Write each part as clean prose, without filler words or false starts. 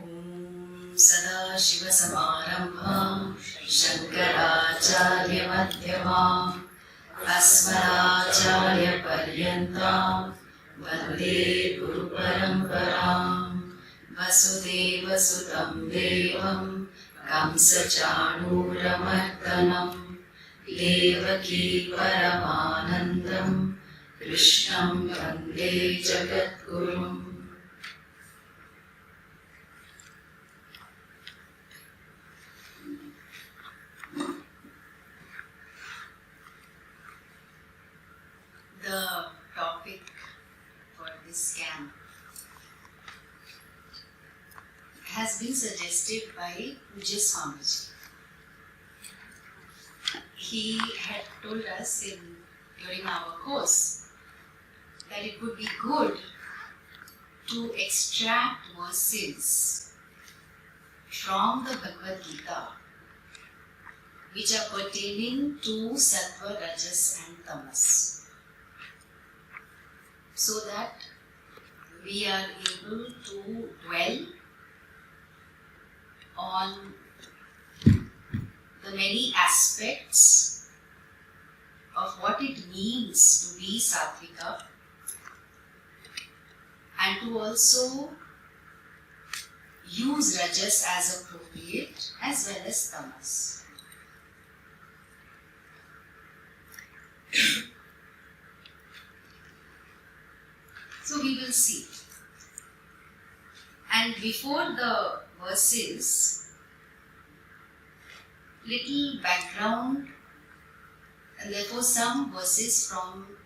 Om Sadashivasamarambham Shankaracharya Madhyamam Asmadacharya Paryantam Vande Guru Paramparam Vasudeva Sutam Devam Kamsachanuramartanam Devaki Paramanandam Krishnam Vande Jagadgurum. The topic for this camp has been suggested by Pujya Swamiji. He had told us during our course that it would be good to extract verses from the Bhagavad Gita which are pertaining to Sattva, Rajas and Tamas, so that we are able to dwell on the many aspects of what it means to be Sattvika, and to also use Rajas as appropriate as well as Tamas. So we will see. And before the verses, little background, and therefore some verses from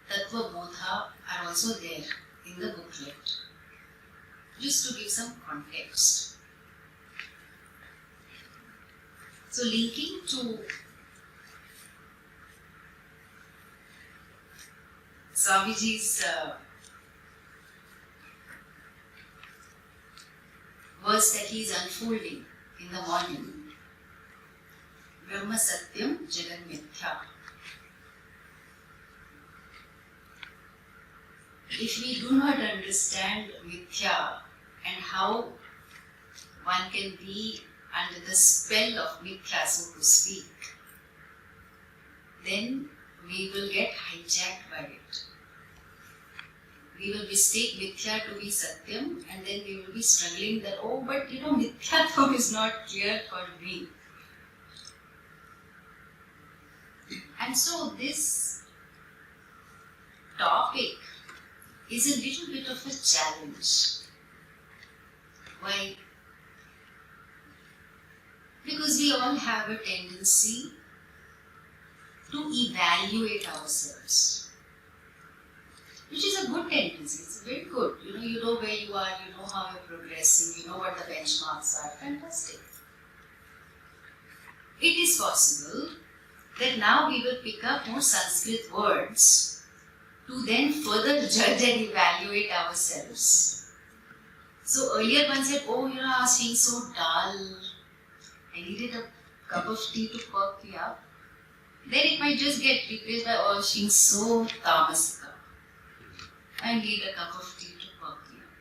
Tattva Bodha are also there in the booklet, just to give some context. So linking to Swamiji's verse that he is unfolding in the morning, Brahma Satyam Jagan Mithya. If we do not understand Mithya and how one can be under the spell of Mithya, so to speak, then we will get hijacked by it. We will mistake Mithya to be Satyam, and then we will be struggling that, oh, but Mithyatvam is not clear for me. And so this topic is a little bit of a challenge. Why? Because we all have a tendency to evaluate ourselves, which is a good tendency. It's very good. You know where you are, you know how you're progressing, you know what the benchmarks are. Fantastic. It is possible that now we will pick up more Sanskrit words to then further judge and evaluate ourselves. So earlier one said, oh, I was feeling so dull. I needed a cup of tea to perk me up. Then it might just get replaced by, oh, feeling so Tamas. I need a cup of tea to perk me up.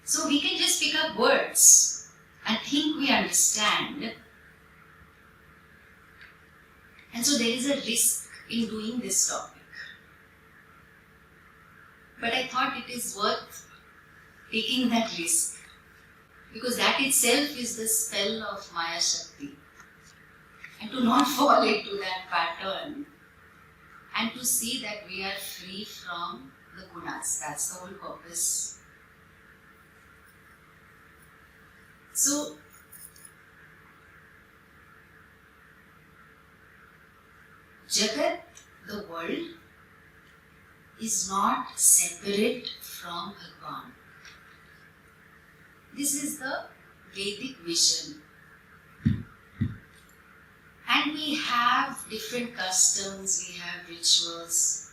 So we can just pick up words and think we understand. And so there is a risk in doing this topic. But I thought it is worth taking that risk, because that itself is the spell of Maya Shakti. And to not fall into that pattern, and to see that we are free from the gunas. That's the whole purpose. So, Jagat, the world, is not separate from Bhagavan. This is the Vedic vision. And we have different customs, we have rituals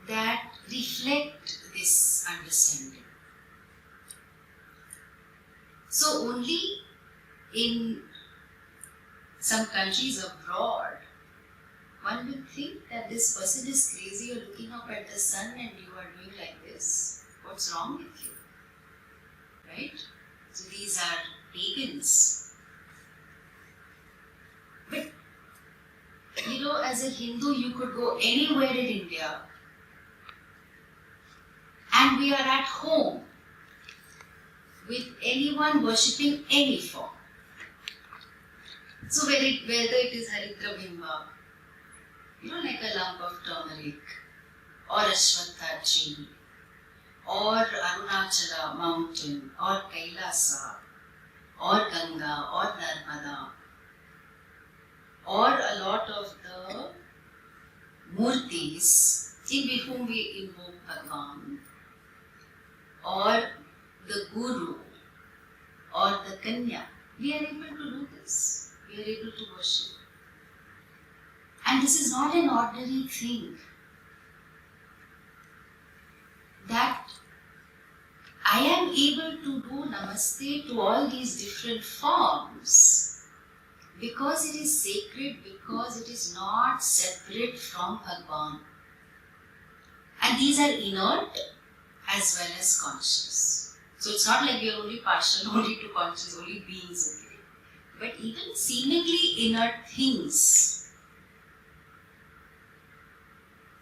that reflect this understanding. So only in some countries abroad, one will think that this person is crazy, you're looking up at the sun and you are doing like this. What's wrong with you? right? So these are pagans. But, as a Hindu, you could go anywhere in India and we are at home with anyone worshipping any form. So whether it is Haritra Bhimba, like a lump of turmeric, or Ashwatha tree, or Arunachala mountain, or Kailasa, or Ganga, or Narmada, or a lot of the murtis in whom we invoke Bhagavan, or the Guru, or the Kanya. We are able to do this. We are able to worship. And this is not an ordinary thing. That I am able to do Namaste to all these different forms because it is sacred, because it is not separate from Bhagavan. And these are inert as well as conscious. So it's not like we are only partial, only to conscious, only beings, okay? But even seemingly inert things.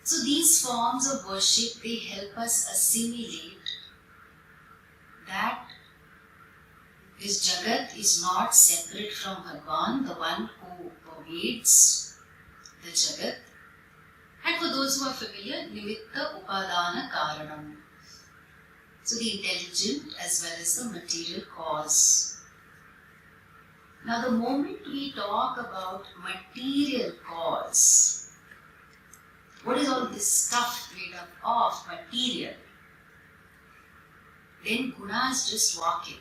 So these forms of worship, they help us assimilate that this Jagat is not separate from Bhagavan, the one who pervades the Jagat. And for those who are familiar, Nimitta Upadana Karanam. So the intelligent as well as the material cause. Now the moment we talk about material cause, what is all this stuff made up of? Material. Then gunas just walk in.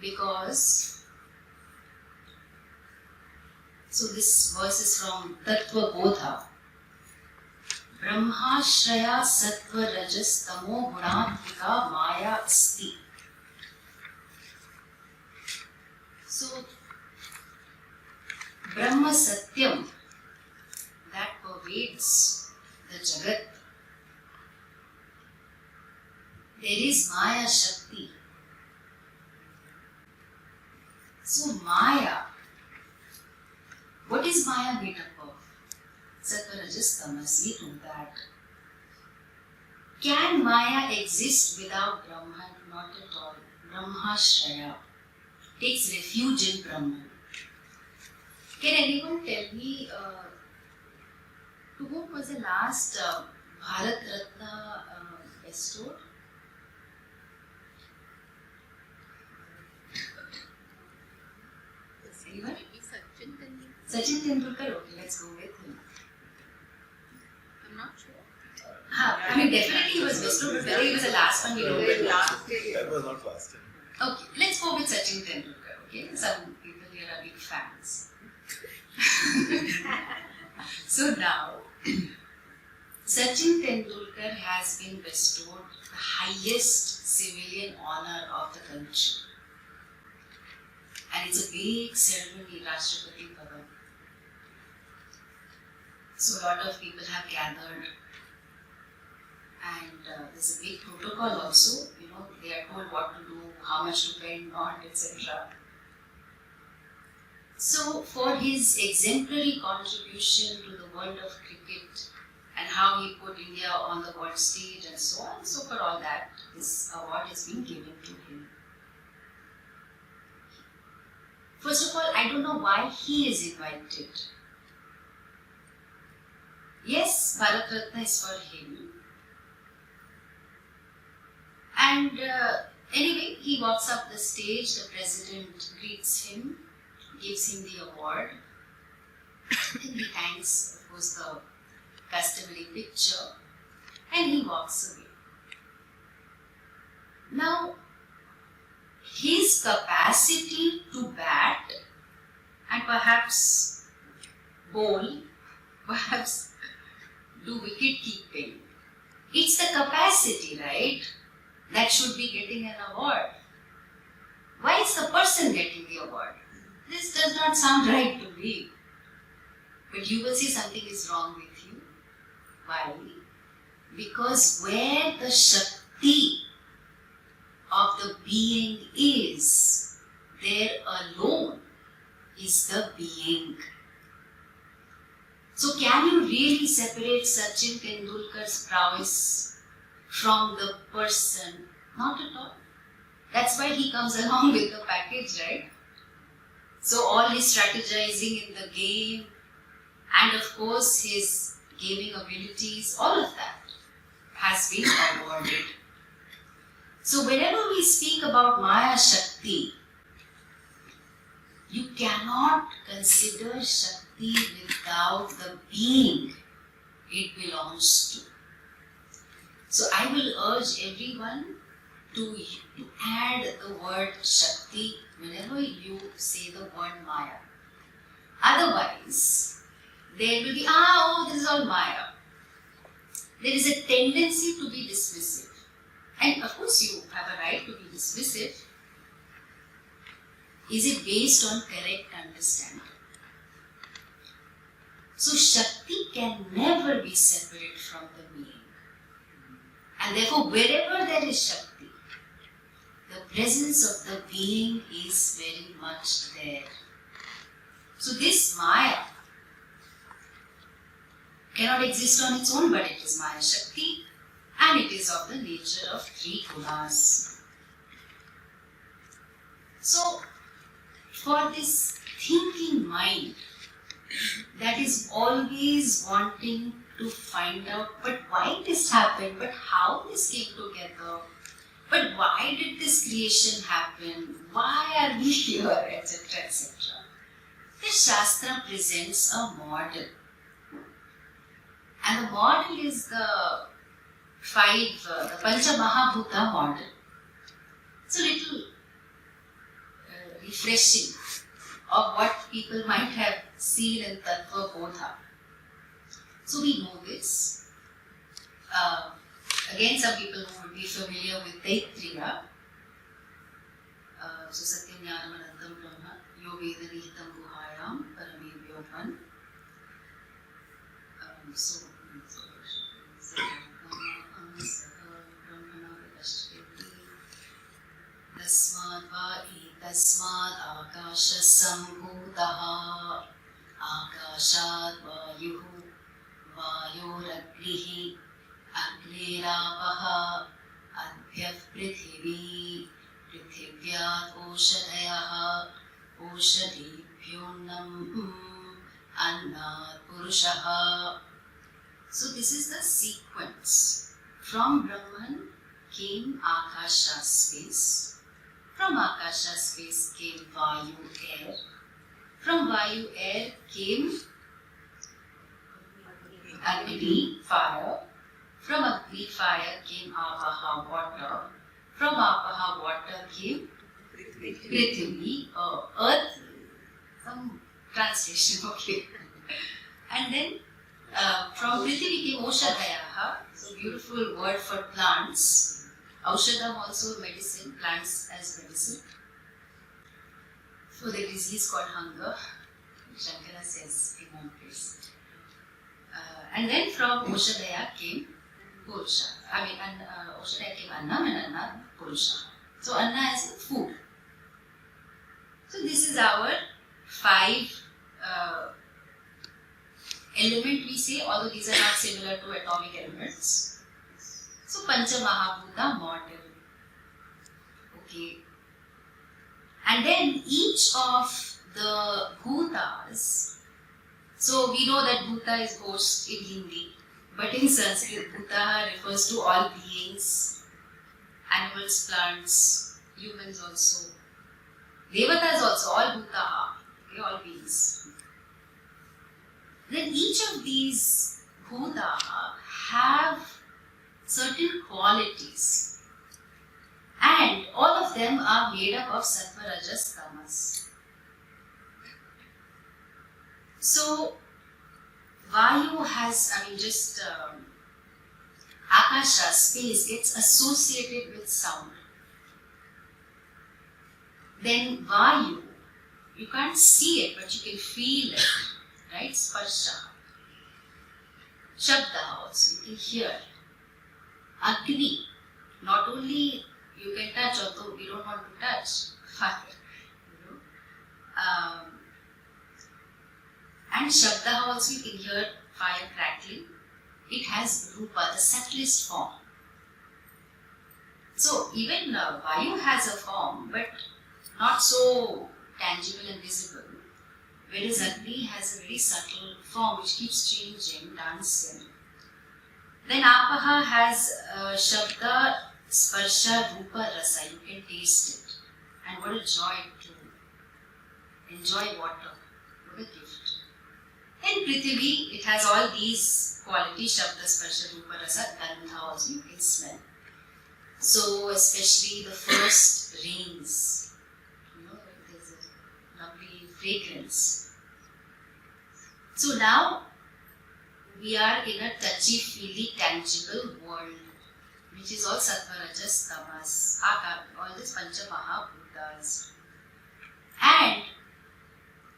Because, so this verse is from Tattva Bodha. Brahmashraya Sattva Rajas Tamo Gunatmika Maya Asti. So, Brahma Satyam, that pervades the Jagat. There is Maya Shakti. So Maya, what is Maya made up of? Sattva, Rajas, Tamas, we know that. Can Maya exist without Brahman? Not at all. Brahmashraya takes refuge in Brahman. Can anyone tell me to whom was the last Bharat Ratna bestowed? Anyone? Sachin Tendulkar. Okay, let's go with him. I'm not sure. I mean, definitely he was bestowed, but whether he was the last one, we know it. That was not last time. Okay, let's go with Sachin Tendulkar. Okay, some people here are big fans. So now, Sachin Tendulkar has been bestowed the highest civilian honor of the country. And it's a big ceremony, Rashtrapati Bhavan. So a lot of people have gathered. And there's a big protocol also. They are told what to do, how much to pay, not, etc. So, for his exemplary contribution to the world of cricket and how he put India on the world stage and so on, so for all that, this award has been given to him. First of all, I don't know why he is invited. Yes, Bharat Ratna is for him. And anyway, he walks up the stage, the president greets him, gives him the award, and he thanks, of course, the customary picture, and he walks away. Now, his capacity to bat and perhaps bowl, perhaps do wicket keeping, it's the capacity, right, that should be getting an award. Why is the person getting the award? This does not sound right to me. But you will see something is wrong with you. Why? Because where the Shakti Shakti of the being is, there alone is the being. So can you really separate Sachin Tendulkar's prowess from the person? Not at all. That's why he comes along with the package, right? So all his strategizing in the game and of course his gaming abilities, all of that has been awarded. So whenever we speak about Maya Shakti, you cannot consider Shakti without the being it belongs to. So I will urge everyone to add the word Shakti whenever you say the word Maya. Otherwise, there will be, this is all Maya. There is a tendency to be dismissive. And of course you have a right to be dismissive. Is it based on correct understanding? So Shakti can never be separate from the being. And therefore wherever there is Shakti, the presence of the being is very much there. So this Maya cannot exist on its own, but it is Maya Shakti and it is of the nature of three gunas. So for this thinking mind that is always wanting to find out, but why this happened, but how this came together, but why did this creation happen, why are we here, etc., etc. This Shastra presents a model. And the model is the Pancha Mahabhuta model. It's a little refreshing of what people might have seen in Tattva Bodha. So we know this. Again, some people who would be familiar with Taittiriya. So Satyam Jnanam Anantam Brahma Yo Vedanihitam Guhayam Paramebhyopan. So Tasmad Akasha Sambhutaha Akashat Vayuhu Vayoragrihi Agnirapaha Adhyat Prithivi Prithivyat Oshadayaha Oshadibhyonam Annat Purushaha. So this is the sequence. From Brahman came Akasha space. From Akasha space came Vayu air. From Vayu air came Agni fire. From Agni fire came Apaha water. From Apaha water came Prithvi, earth. Some translation, okay. And then from Prithvi came Oshadayaha, so beautiful word for plants. Aushadam also medicine, plants as medicine. For the disease called hunger, Shankara says in one place. And then from Oshadaya came Purusha. Oshadaya came Annam and Anna Purusha. So Anna is food. So this is our 5 element we say, although these are not similar to atomic elements. So Pancha Mahabhuta model. Okay. And then each of the bhutas, so we know that bhuta is ghost in Hindi, but in Sanskrit bhuta refers to all beings, animals, plants, humans also, devatas also, all bhuta, okay, all beings. Then each of these bhuta have certain qualities, and all of them are made up of Sattva, Rajas, Tamas. So Vayu has, Akasha, space, gets associated with sound. Then Vayu, you can't see it, but you can feel it, right? Sparsha. Shabda also, you can hear. Agni, not only you can touch, although we don't want to touch fire, you know. And Shabda also, you can hear fire crackling. It has Rupa, the subtlest form. So even Vayu has a form, but not so tangible and visible. Whereas Agni has a very subtle form which keeps changing, dancing. Then Apaha has Shabda, Sparsha, Rupa, Rasa. You can taste it. And what a joy to enjoy water. What a gift. Then Prithvi, it has all these qualities, Shabda, Sparsha, Rupa, Rasa, Gandha also you can smell. So especially the first rains, there's a lovely fragrance. So now we are in a touchy-feely, tangible world, which is all Sattva, Rajas, Tamas, all these Pancha Mahabhutas. And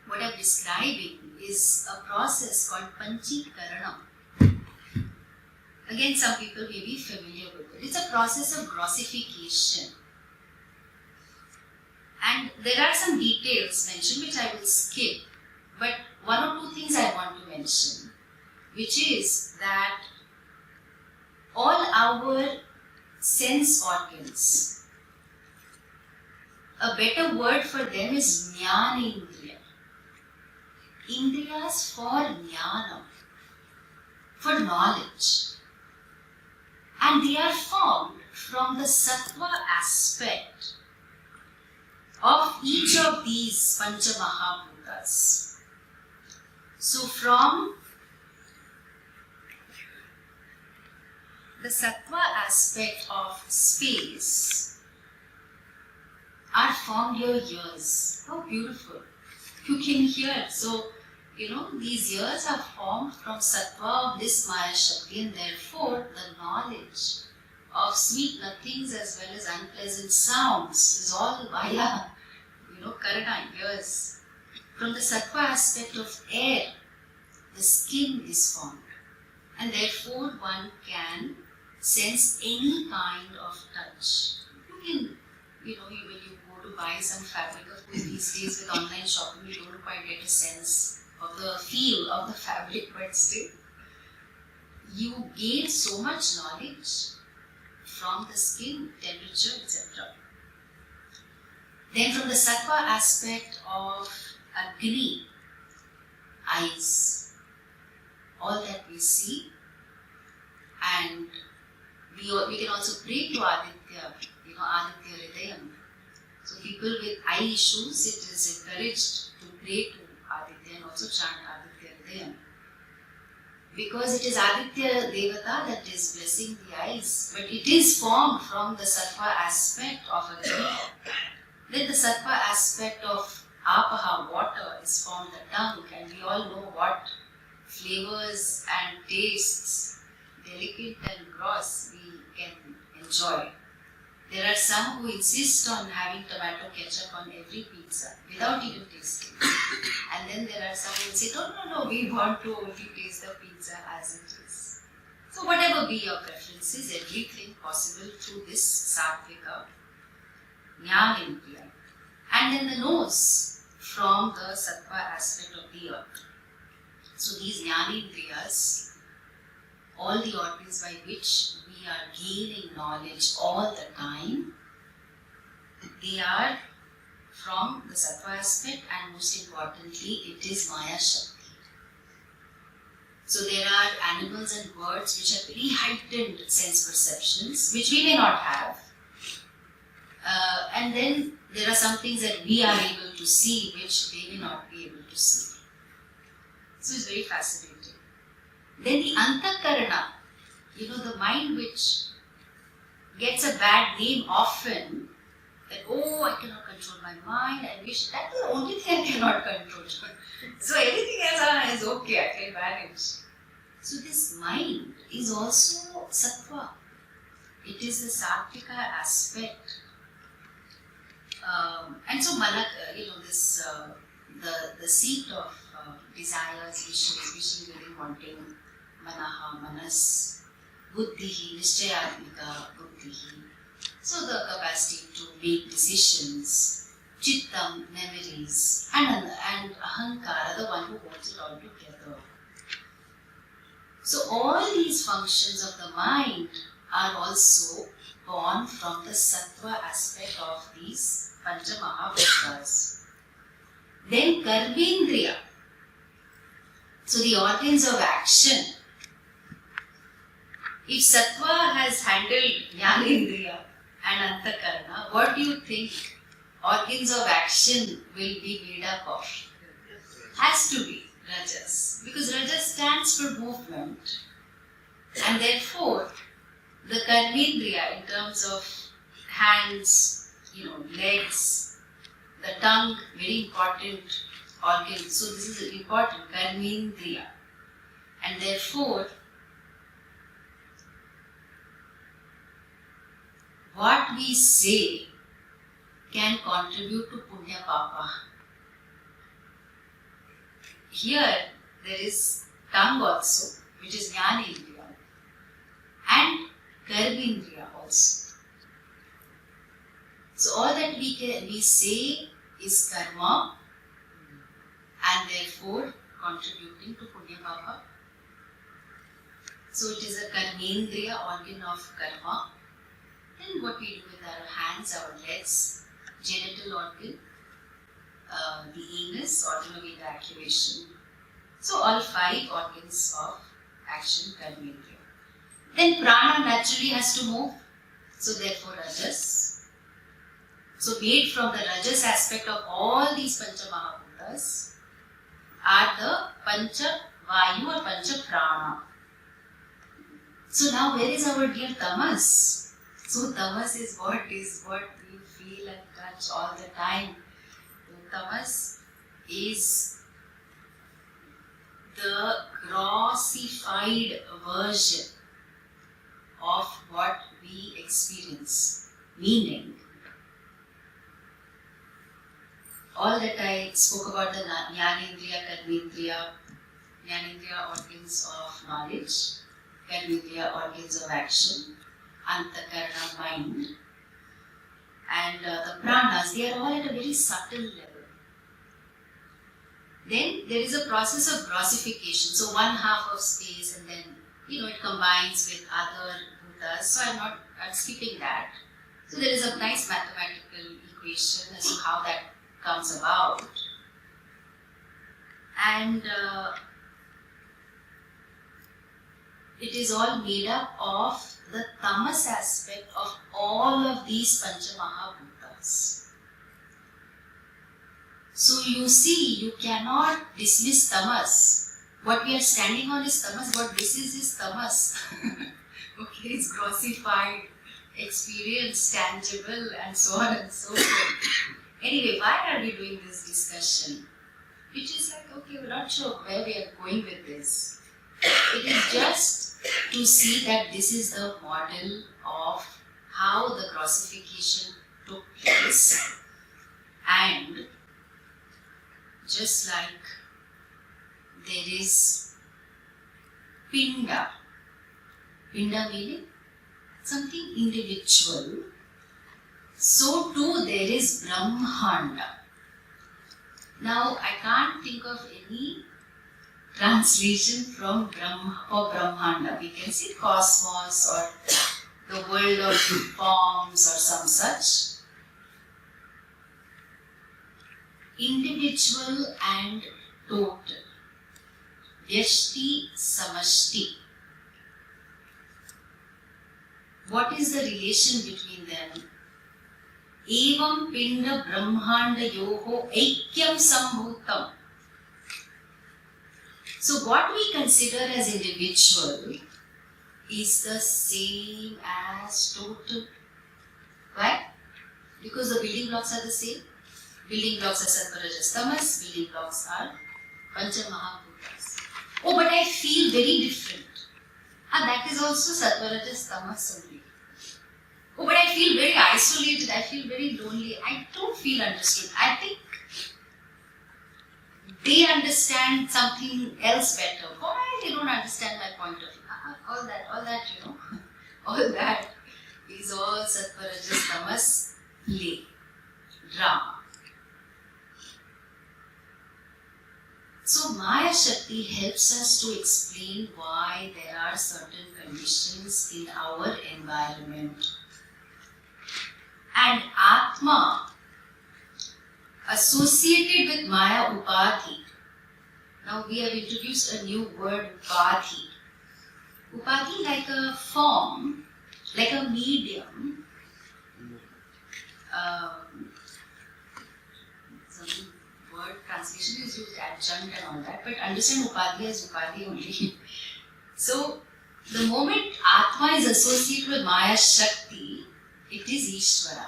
what I'm describing is a process called Panchikaranam. Again, some people may be familiar with it. It's a process of grossification. And there are some details mentioned which I will skip. But one or two things I want to mention, which is that all our sense organs, a better word for them is Jnanendriya. Indriyas for Jnanam, for knowledge. And they are formed from the Sattva aspect of each of these Pancha Mahabhutas. So from the Sattva aspect of space are formed your ears. How beautiful. You can hear. So, these ears are formed from Sattva of this Maya Shakti, and therefore the knowledge of sweet nothings as well as unpleasant sounds is all via, Karana, ears. From the Sattva aspect of air, the skin is formed, and therefore one can sense any kind of touch. You can, when you go to buy some fabric, of course these days with online shopping you don't quite get a sense of the feel of the fabric, but still you gain so much knowledge from the skin, temperature, etc. Then from the Sattva aspect of Agni, eyes, all that we see, and we can also pray to Aditya, Aditya Hridayam. So people with eye issues, it is encouraged to pray to Aditya and also chant Aditya Hridayam. Because it is Aditya Devata that is blessing the eyes, but it is formed from the Sattva aspect of Agni. Then the Sattva aspect of Apaha, water, is formed the tongue, and we all know what flavors and tastes, delicate and gross, we can enjoy. There are some who insist on having tomato ketchup on every pizza without even tasting. And then there are some who will say, no, we want to only taste the pizza as it is. So whatever be your preferences, everything possible through this Sattvika, Jnanendriya. And then the nose from the Sattva aspect of the earth. So these Jnanendriyas, all the organs by which we are gaining knowledge all the time, they are from the Sattva aspect, and most importantly, it is Maya Shakti. So there are animals and birds which have very heightened sense perceptions, which we may not have. And then there are some things that we are able to see, which they may not be able to see. So it's very fascinating. Then the Antakarana, the mind which gets a bad name often, that, I cannot control my mind, I wish that's the only thing I cannot control. So everything else is okay, I can manage. So this mind is also Sattva. It is the Sattvika aspect. And so this the seat of desires, wishes, wishing, willing, wanting, Manaha, Manas, Buddhihi, Nishchayatmika, Buddhi. buddhi. So the capacity to make decisions, chittam, memories, and ahankara, the one who holds it all together. So all these functions of the mind are also born from the sattva aspect of these pancha mahabhutas. Then karmendriya. So the organs of action. If sattva has handled jnanendriya and antakarana, what do you think organs of action will be made up of? Has to be rajas, because rajas stands for movement, and therefore the karmendriya in terms of hands, legs, the tongue, very important organ. So this is important, karmendriya, and therefore what we say can contribute to punya papa. Here there is tongue also, which is jnanendriya, and karmendriya also. So all that we say is karma, and therefore contributing to punya papa. So it is a karmendriya, organ of karma. Then what we do with our hands, our legs, genital organ, the anus, organ of ejaculation. So all 5 organs of action, karmendriya. Then prana naturally has to move. So therefore rajas. So made from the rajas aspect of all these pancha mahabhutas are the pancha vayu or pancha prana. So now where is our dear tamas? So tamas is what we feel and touch all the time. Tamas is the grossified version of what we experience. Meaning, all that I spoke about the jnanendriya, karmendriya, jnanendriya organs of knowledge, karmendriya organs of action, antakarana mind, and the pranas, they are all at a very subtle level. Then there is a process of grossification. So one half of space, and then it combines with other bhutas. So I'm skipping that. So there is a nice mathematical equation as to how that comes about. And it is all made up of the tamas aspect of all of these pancha mahabhutas. So you see, you cannot dismiss tamas. What we are standing on is tamas, what this is tamas. Okay, it's grossified, experience, tangible, and so on and so forth. Anyway, why are we doing this discussion? Which is like, okay, we're not sure where we are going with this. It is just to see that this is the model of how the grossification took place, and just like there is pinda meaning something individual, so too there is Brahmanda. Now I can't think of any translation from Brahma or Brahmanda. We can say cosmos or the world of forms or some such. Individual and total. Vyashti, samashti. What is the relation between them? Evam pinda brahmanda yoho aikyam sambhutam. So what we consider as individual is the same as total. Why? Because the building blocks are the same. Building blocks are Sattva, Rajas, Tamas. Building blocks are Pancha Mahabhutas. Oh, but I feel very different. That is also Sattva, Rajas, Tamas only. Oh, but I feel very isolated. I feel very lonely. I don't feel understood. I think they understand something else better. Why they don't understand my point of view? All that, all that is all Sattva, Rajas, Tamas, play, drama. So Maya Shakti helps us to explain why there are certain conditions in our environment. And Atma, associated with Maya Upadhi. Now we have introduced a new word, Upadhi. Upadhi like a form, like a medium. Some word translation is used, adjunct and all that, but understand Upadhi as Upadhi only. So the moment Atma is associated with Maya Shakti, it is Ishvara.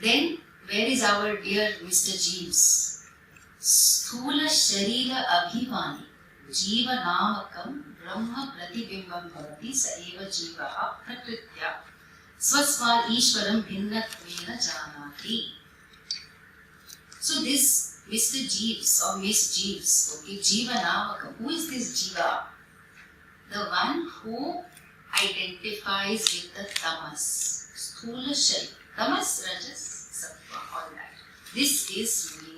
Then where is our dear Mr. Jeeves? Sthula Sharira Abhivani Jiva Namakam Brahma Pratibimbam Bhavati Sa Eva Jivaha Prakritya Swasmal Ishvaram Bhinnatvena Janati. So this Mr. Jeeves or Miss Jeeves, okay, Jiva Namakam, who is this Jiva? The one who identifies with the Tamas, Sthula Sharira. Tamas, Rajas, Sattva, all that. This is me.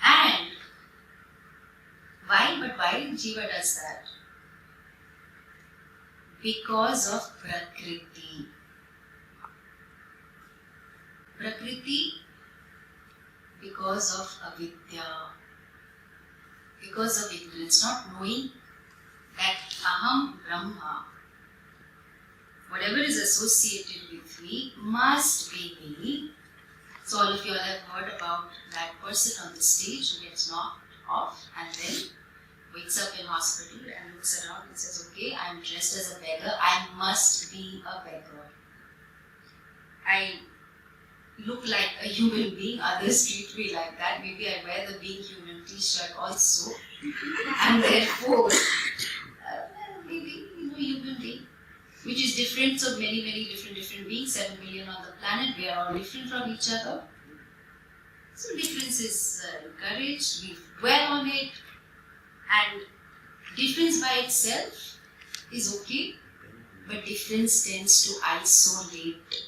And why Jiva does that? Because of Prakriti. Prakriti, because of avidya, because of ignorance, not knowing that Aham Brahma, whatever is associated with me must be me. So all of you all have heard about that person on the stage who gets knocked off and then wakes up in hospital and looks around and says, okay, I'm dressed as a beggar, I must be a beggar. I look like a human being, others treat me like that, maybe I wear the being human t-shirt also, and therefore, maybe, human being. Which is different, so many different beings, 7 billion on the planet, we are all different from each other. So difference is encouraged, we dwell on it, and difference by itself is okay, but difference tends to isolate.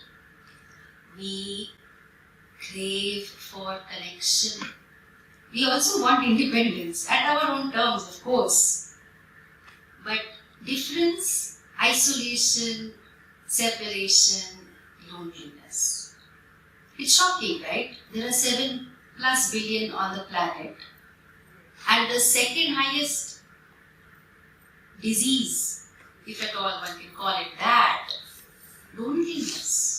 We crave for connection. We also want independence, at our own terms, of course. But difference, isolation, separation, loneliness. It's shocking, right? There are 7+ billion on the planet, and the second highest disease, if at all one can call it that, loneliness.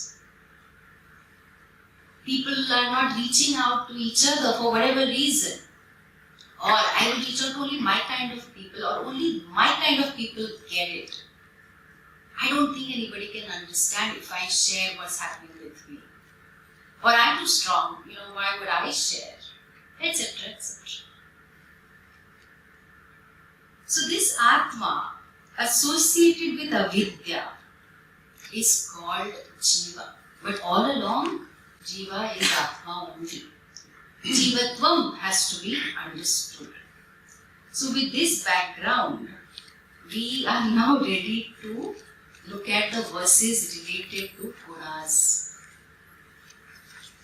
People are not reaching out to each other for whatever reason. Or I will reach out to only my kind of people, or only my kind of people get it. I don't think anybody can understand if I share what's happening with me. Or I'm too strong, why would I share? Etc. etc. So this Atma associated with avidya is called Jiva. But all along, Jiva is Atma only. Jivatvam has to be understood. So with this background, we are now ready to look at the verses related to gunas.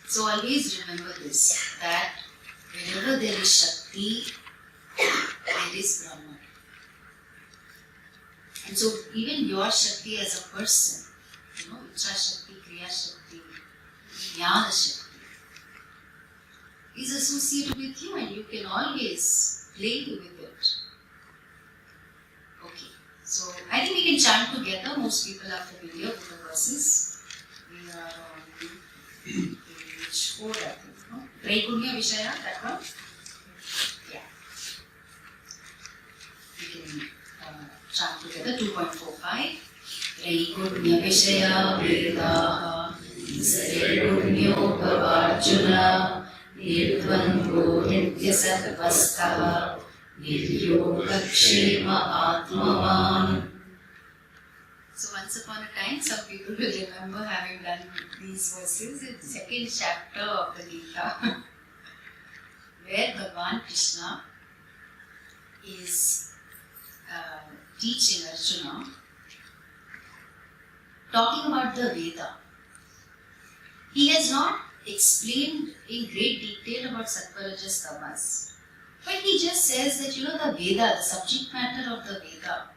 So always remember this, that wherever there is Shakti, there is Brahman. And so even your Shakti as a person, Ichha Shakti, Kriya Shakti, Jnana Shakti, is associated with you and you can always play with it. Okay, so I think we can chant together. Most people are familiar with the verses. We are on page 4, I think. No? Traigunya Vishaya, that one? Yeah. We can chant together. 2.45. Traigunya Vishaya Vedaha Sarigunya Bhavarjuna Nirvandho Nitya Sattvastaha Niryogakshema Atmavan. So once upon a time, some people will remember having done these verses in the 2nd chapter of the Gita, where Bhagavan Krishna is teaching Arjuna talking about the Veda. He has not explained in great detail about Sattva, Rajas, Tamas. But he just says that, the Veda, the subject matter of the Veda,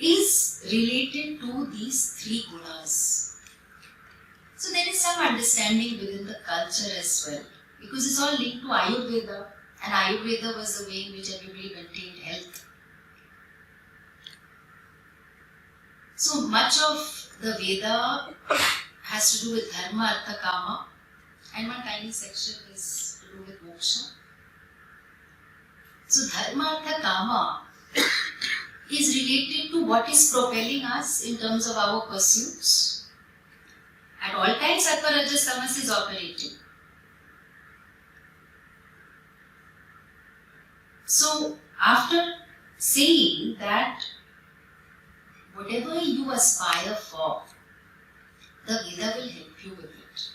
is related to these three gunas. So there is some understanding within the culture as well, because it's all linked to Ayurveda, and Ayurveda was the way in which everybody maintained health. So much of the Veda has to do with Dharma, Artha, Kama, and one tiny section is to do with Moksha. So Dharma, Artha, Kama is related to what is propelling us in terms of our pursuits. At all times, Sattva, Rajas, Tamas is operating. So, after saying that whatever you aspire for, the Veda will help you with it.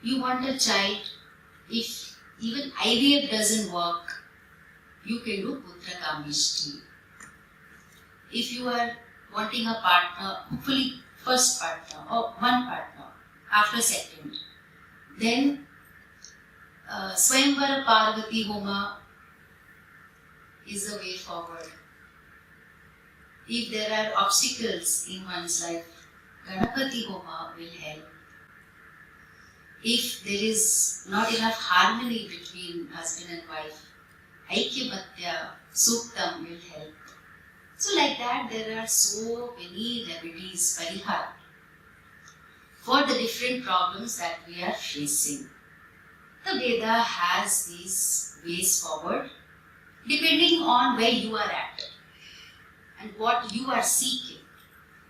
You want a child, if even IVF doesn't work, you can do Putra Kamishti. If you are wanting a partner, hopefully first partner or one partner after second, then Swamini Parvati Homa is the way forward. If there are obstacles in one's life, Ganapati Homa will help. If there is not enough harmony between husband and wife, Aikya Suktam will help. So like that, there are so many remedies, parihar, for the different problems that we are facing. The Veda has these ways forward, depending on where you are at and what you are seeking.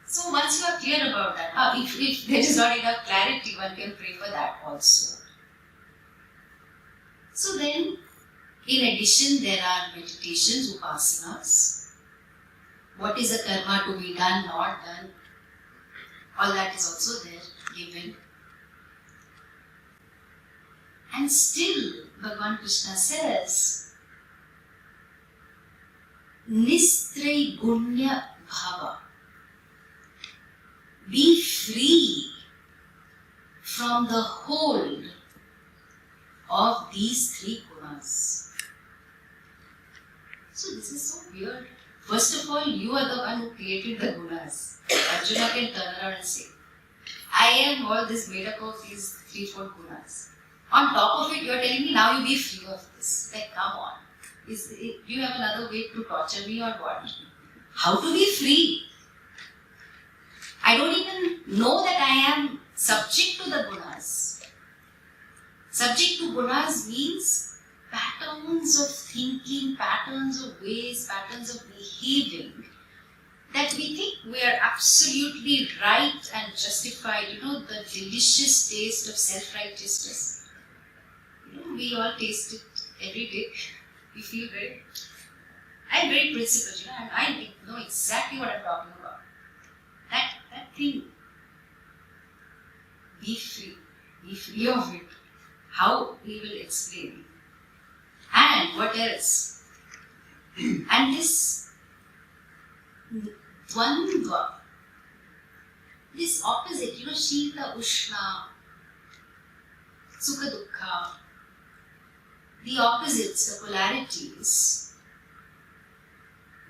So once you are clear about that, if there is not enough clarity, one can pray for that also. So then, in addition, there are meditations, upasanas. What is the karma to be done, not done? All that is also there, given. And still, Bhagavan Krishna says, Nistraigunya Bhava. Be free from the hold of these three gunas. So this is so weird. First of all, you are the one who created the gunas. Arjuna can turn around and say, I am all this made up of these 3-4 gunas. On top of it, you are telling me now you be free of this. Like, come on. Do you have another way to torture me or what? How to be free? I don't even know that I am subject to the gunas. Subject to gunas means patterns of thinking, patterns of ways, patterns of behaving that we think we are absolutely right and justified. The delicious taste of self-righteousness. We all taste it every day. We feel very... I'm very principled, I know exactly what I'm talking about. That thing. Be free. Be free of it. How? We will explain. And what else? And this Dvandva, this opposite, Shita, Ushna, Sukha, Dukkha, the opposites, the polarities,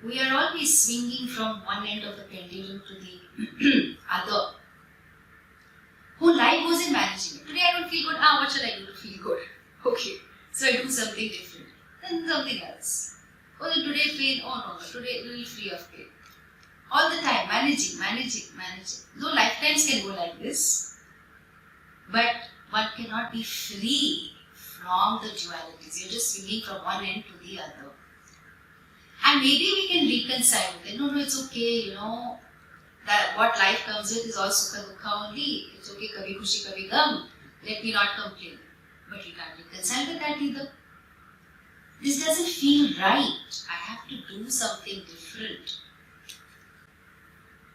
we are always swinging from one end of the pendulum to the other. Whole life goes in managing it. Today I don't feel good. What should I do to feel good? Okay, so I do something different. Then something else. Oh, then today pain. Oh no, today a little free of pain. All the time, managing. Though lifetimes can go like this, but one cannot be free from the dualities. You're just swinging from one end to the other. And maybe we can reconcile with it. No, it's okay, that what life comes with is all sukha dukkha only. It's okay, kabhi khushi, kabhi gum. Let me not complain. But we can't reconcile with that either. This doesn't feel right. I have to do something different.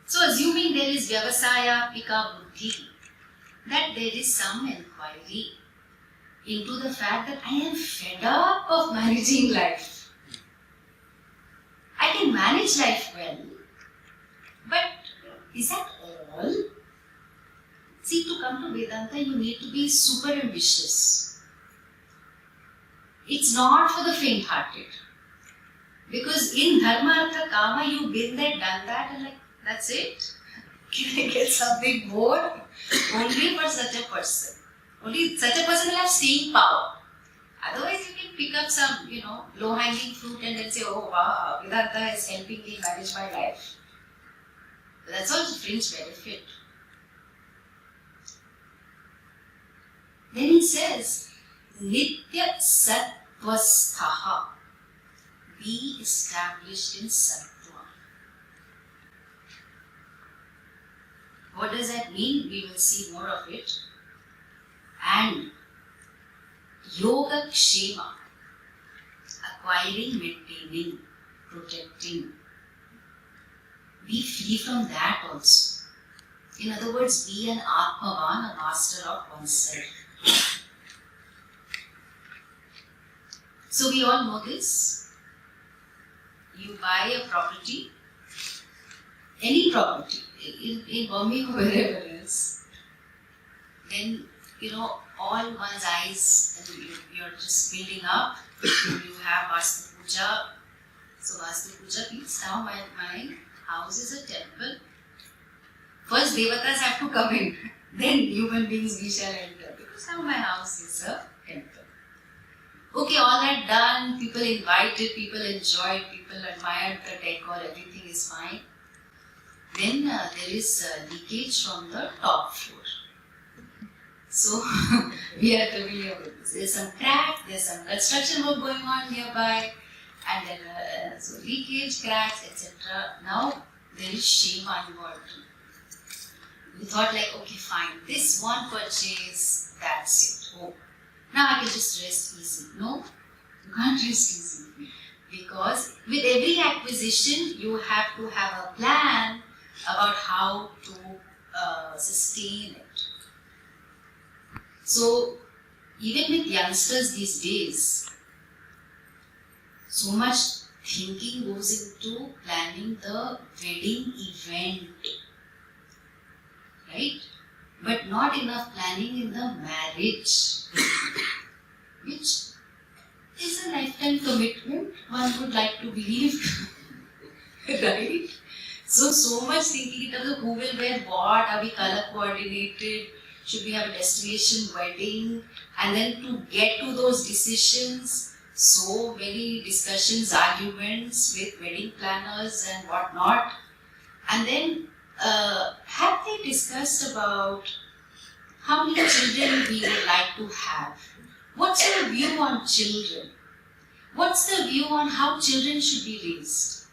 So assuming there is vyavasaya pika buddhi, that there is some inquiry into the fact that I am fed up of managing life. I can manage life well, but Is that all? See, to come to Vedanta, you need to be super ambitious. It's not for the faint-hearted. Because in Dharma, Artha, Kama, you've been there, done that, and like, that's it. Can I get something more? Only for such a person. Only such a person will have staying power. Otherwise, you can pick up some, low-hanging fruit and then say, oh wow, Vedanta is helping me manage my life. But that's also fringe benefit. Then he says, Nitya Sattvasthaha. Be established in Sattva. What does that mean? We will see more of it. And Yoga Kshema, acquiring, maintaining, protecting. Be free from that also. In other words, be an Atmavan, a master of oneself. So we all know this. You buy a property, any property, in Bombay or wherever else, then, all one's eyes, and you're just building up, you have Vastu Puja. So Vastu Puja means now my house is a temple. First Devatas have to come in, then human beings we shall enter, because now my house is a temple. Okay, all that done, people invited, people enjoyed, people admired the decor, everything is fine. Then there is leakage from the top floor. So, we are familiar with this. There's some crack, there's some construction work going on nearby, and then so leakage, cracks, etc. Now, there is shame involved. We thought like, okay fine, this one purchase, that's it. Oh, now I can just rest easy. No, you can't rest easy. Because with every acquisition, you have to have a plan about how to sustain it. So, even with youngsters these days, so much thinking goes into planning the wedding event, right? But not enough planning in the marriage, which is a lifetime commitment, one would like to believe, right? So much thinking in terms of who will wear what, are we color coordinated, should we have a destination wedding, and then to get to those decisions, so many discussions, arguments with wedding planners and whatnot. And then, have they discussed about how many children we would like to have? What's your view on children? What's the view on how children should be raised?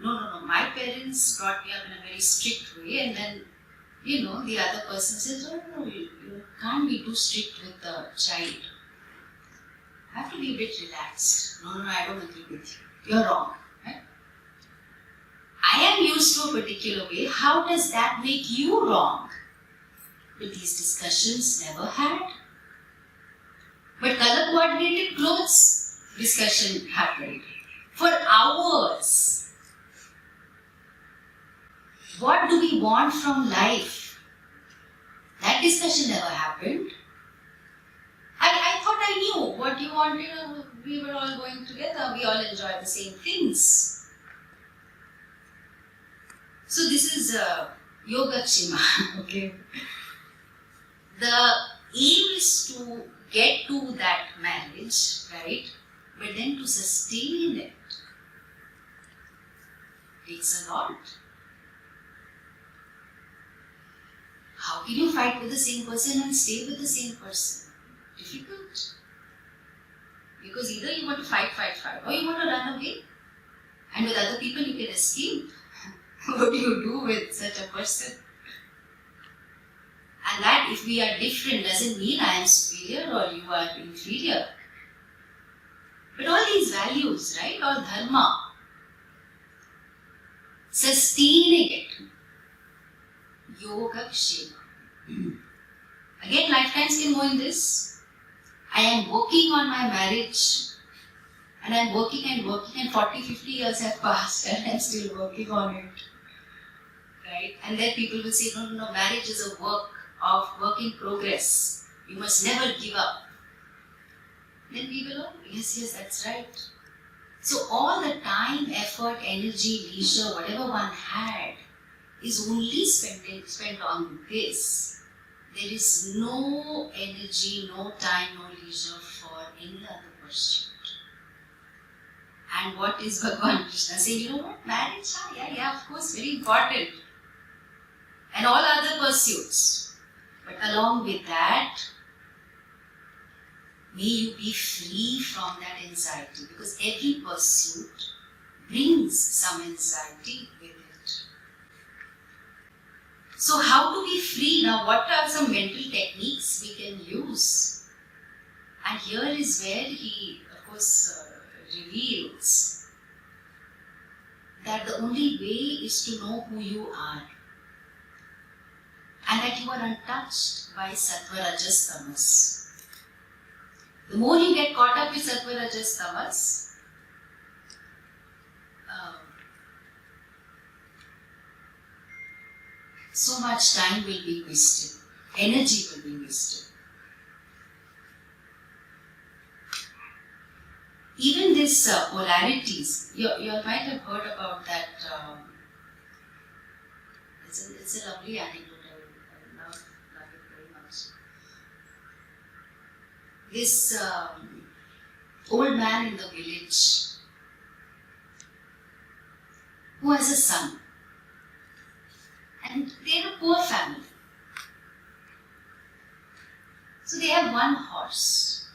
No, my parents brought me up in a very strict way, and then, the other person says, no, you can't be too strict with the child. Have to be a bit relaxed. No, I don't agree with you. You're wrong. Right? I am used to a particular way. How does that make you wrong? But these discussions never had. But color coordinated clothes discussion happened for hours. What do we want from life? That discussion never happened. I thought I knew what you wanted. We were all going together. We all enjoyed the same things. So this is Yoga Kshema. Okay. The aim is to get to that marriage, right? But then to sustain it takes a lot. How can you fight with the same person and stay with the same person? Difficult. Because either you want to fight, or you want to run away. And with other people you can escape. What do you do with such a person? And that if we are different doesn't mean I am superior or you are inferior. But all these values, right? All dharma. Sustaining it. Yoga Kshema. Again, lifetimes can go in this. I am working on my marriage. And I am working and 40, 50 years have passed and I am still working on it. right? And then people will say, no, marriage is a work in progress. You must never give up. Then people go, yes, that's right. So all the time, effort, energy, leisure, whatever one had, is only spent on this. There is no energy, no time, no leisure for any other pursuit. And what is Bhagavan Krishna saying? You know what? Marriage, yeah, of course, very important. And all other pursuits. But along with that, may you be free from that anxiety. Because every pursuit brings some anxiety with it. So how to be free now? What are some mental techniques we can use? And here is where he, of course, reveals that the only way is to know who you are. And that you are untouched by Sattva, Rajas, Tamas. The more you get caught up with Sattva, Rajas, Tamas, so much time will be wasted, energy will be wasted. Even this polarities, you might have heard about that. It's a lovely anecdote. I love it very much. This old man in the village who has a son. And they're a poor family. So they have one horse.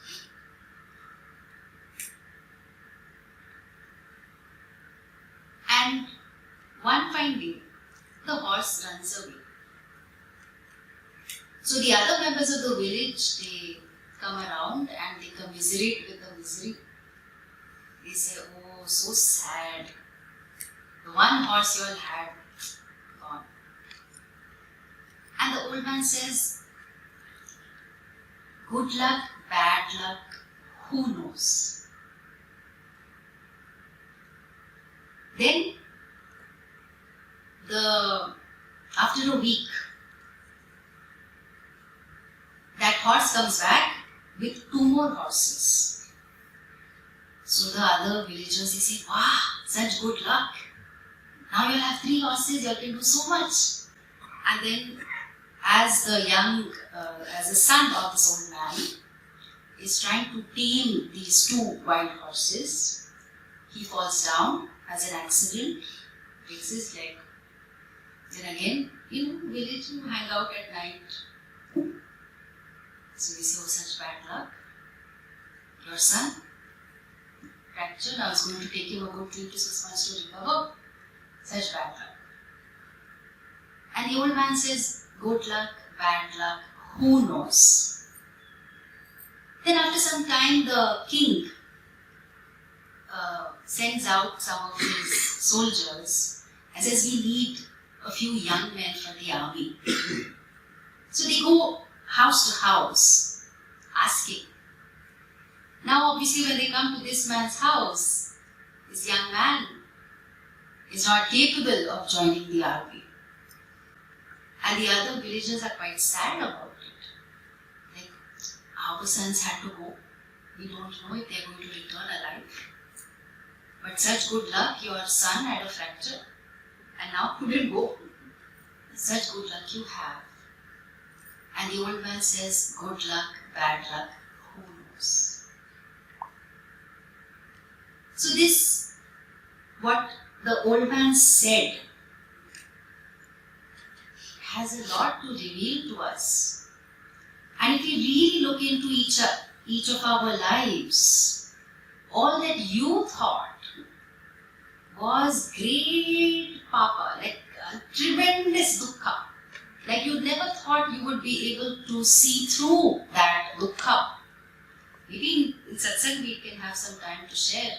And one fine day, the horse runs away. So the other members of the village, they come around and they commiserate with the misery. They say, oh, so sad. The one horse you all had, gone. And the old man says, good luck, bad luck, who knows? Then, after a week, that horse comes back with 2 more horses. So the other villagers, they say, wow, such good luck. Now you'll have 3 horses, you can do so much. And then, as the son of this old man is trying to tame these 2 wild horses, he falls down, has an accident, breaks his leg. Then again, village, you hang out at night. So we say, oh, such bad luck. Your son, fracture, now it's going to take him a good 3 to 6 months to recover. Such bad luck. And the old man says, good luck, bad luck, who knows? Then after some time, the king sends out some of his soldiers and says, we need a few young men for the army. So they go house to house, asking. Now obviously when they come to this man's house, this young man is not capable of joining the army. And the other villagers are quite sad about it. Like, our sons had to go. We don't know if they are going to return alive. But such good luck, your son had a fracture and now couldn't go. Such good luck you have. And the old man says, good luck, bad luck, who knows? So this, what the old man said, has a lot to reveal to us. And if we really look into each of our lives, all that you thought was great papa, like a tremendous dukkha. Like you never thought you would be able to see through that dukkha. Maybe in satsang we can have some time to share.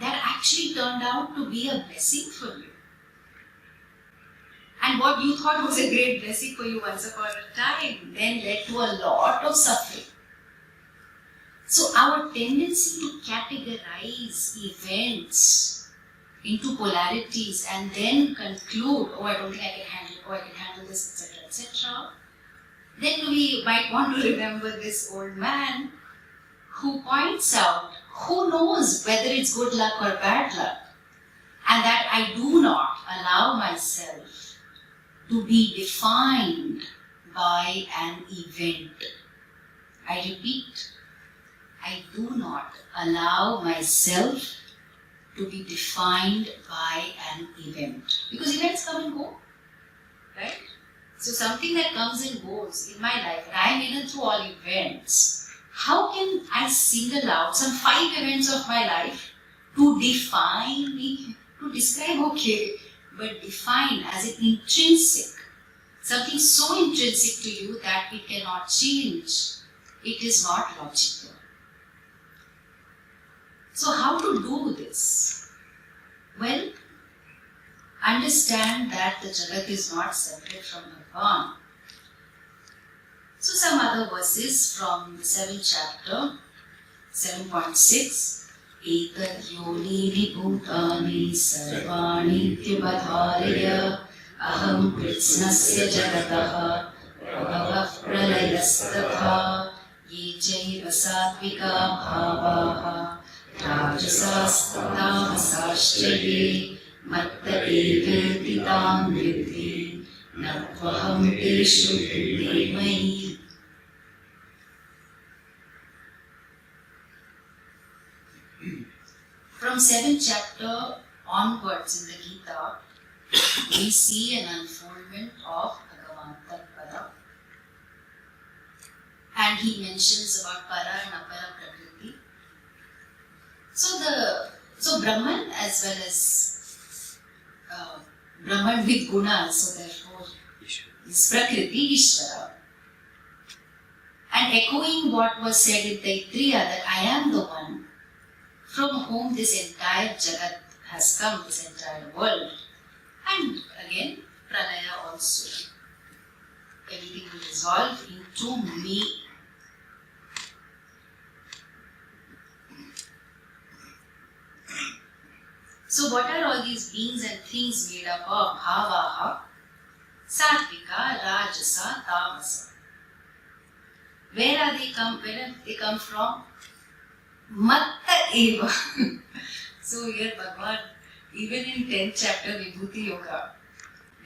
That actually turned out to be a blessing for you. And what you thought was a great blessing for you once upon a time then led to a lot of suffering. So our tendency to categorize events into polarities and then conclude, oh, I don't think I can handle it, oh, I can handle this, etc., etc., then we might want to remember this old man who points out, who knows whether it's good luck or bad luck, and that I do not allow myself to be defined by an event. I repeat, I do not allow myself to be defined by an event. Because events come and go, right? So something that comes and goes in my life, and I am in and through all events, how can I single out some 5 events of my life to define me? To describe, okay, but define as an intrinsic. Something so intrinsic to you that it cannot change. It is not logical. So how to do this? Well, understand that the Jagat is not separate from Bhagavan. So some other verses from the 7th chapter, 7.6. Etad yonini bhutani sarvani tyubadharaya aham kritsnasya jagatah prabhavah pralayastatha ye jaiva sattvika bhavaha rajasas tamasascha ye matta eveti tam vidhi natvaham teshu buddhimai. From 7th chapter onwards in the Gita, we see an unfoldment of Bhagavan Tattva. And he mentions about para and apara prakriti. So Brahman as well as Brahman with gunas, so therefore is prakriti, Ishvara. And echoing what was said in Taittiriya, that I am the one from whom this entire Jagat has come, this entire world. And again, Pralaya also. Everything will dissolve into me. So what are all these beings and things made up of? Bhavaha, Sattvika, Rajasa, Tamasa. Where have they come from? Matta eva. So here Bhagavan, even in 10th chapter Vibhuti Yoga,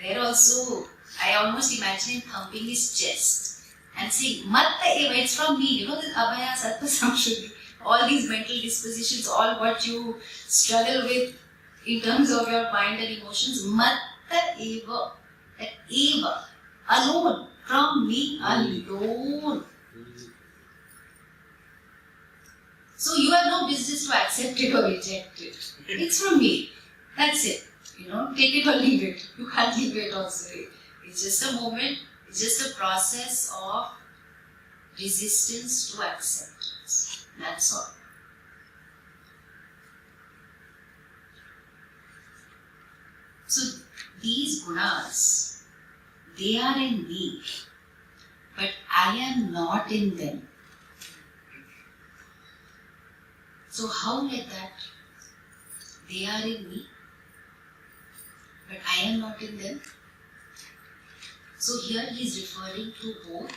there also, I almost imagine him thumping his chest and saying, Matta eva, it's from me. You know this Abhaya, Sattva, Samshuddhi, all these mental dispositions, all what you struggle with in terms of your mind and emotions, Matta eva, that eva, alone, from me alone. So you have no business to accept it or reject it. It's from me. That's it. Take it or leave it. You can't leave it also. It's just a moment. It's just a process of resistance to acceptance. That's all. So these gunas, they are in me, but I am not in them. So how like that? They are in me, but I am not in them. So here he is referring to both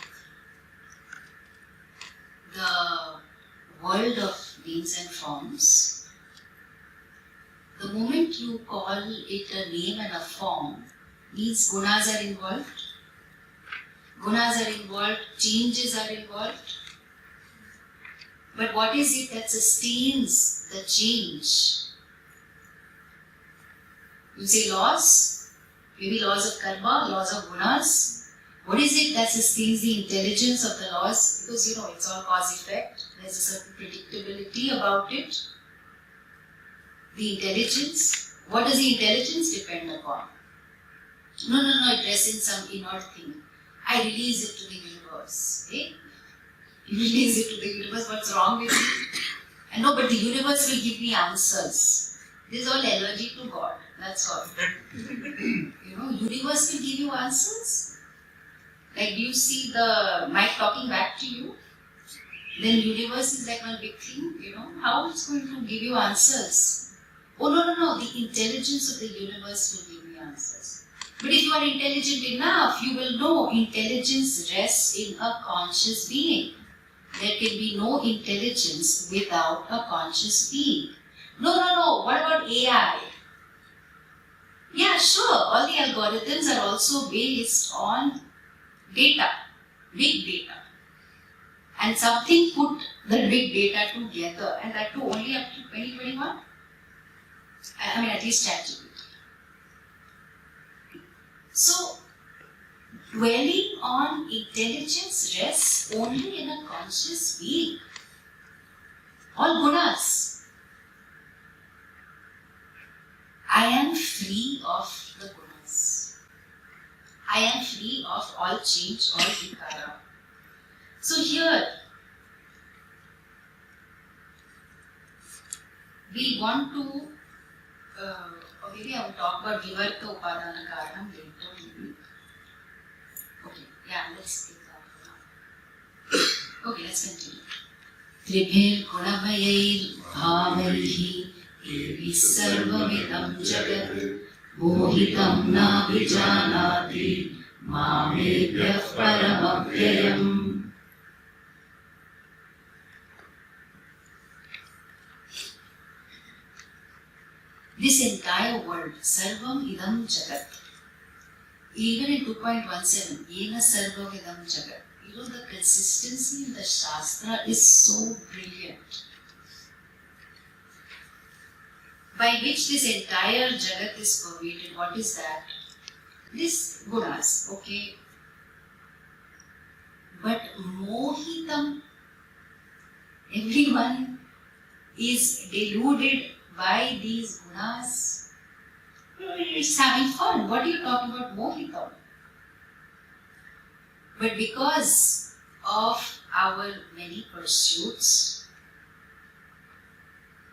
the world of beings and forms. The moment you call it a name and a form, means gunas are involved. Gunas are involved, changes are involved. But what is it that sustains the change? You say laws, maybe laws of karma, laws of gunas. What is it that sustains the intelligence of the laws? Because it's all cause-effect. There's a certain predictability about it. The intelligence, what does the intelligence depend upon? No, it rests in some inert thing. I release it to the universe. Okay? You release it to the universe, what's wrong with you? And no, but the universe will give me answers. This is all allergy to God, that's all. Universe will give you answers. Like, do you see the mic talking back to you? Then universe is like one big thing, how it's going to give you answers. Oh no, the intelligence of the universe will give me answers. But if you are intelligent enough, you will know intelligence rests in a conscious being. There can be no intelligence without a conscious being. No, what about AI? Yeah, sure, all the algorithms are also based on data, big data. And something put the big data together, and that too only up to 2021. I mean, at least ChatGPT. So, dwelling on intelligence rests only in a conscious being. All gunas. I am free of the gunas. I am free of all change, all vikara. So here, we want to, or maybe I will talk about Vivarta Upadana Karanam later maybe. Okay, yeah, let's take that one. Okay, let's continue. Tribhir gunamayair bhavaihi evi sarvamidam jagat mohitam na vijanati mamebhyah paramabhyayam. This entire world, Sarvam Idam Jagat, even in 2.17, Yena Sarvam Idam Jagat, you know, the consistency in the Shastra is so brilliant. By which this entire Jagat is pervaded. What is that? This gunas, okay. But mohitam, everyone is deluded by these gunas. It's having fun. What are you talking about mohitam? But because of our many pursuits,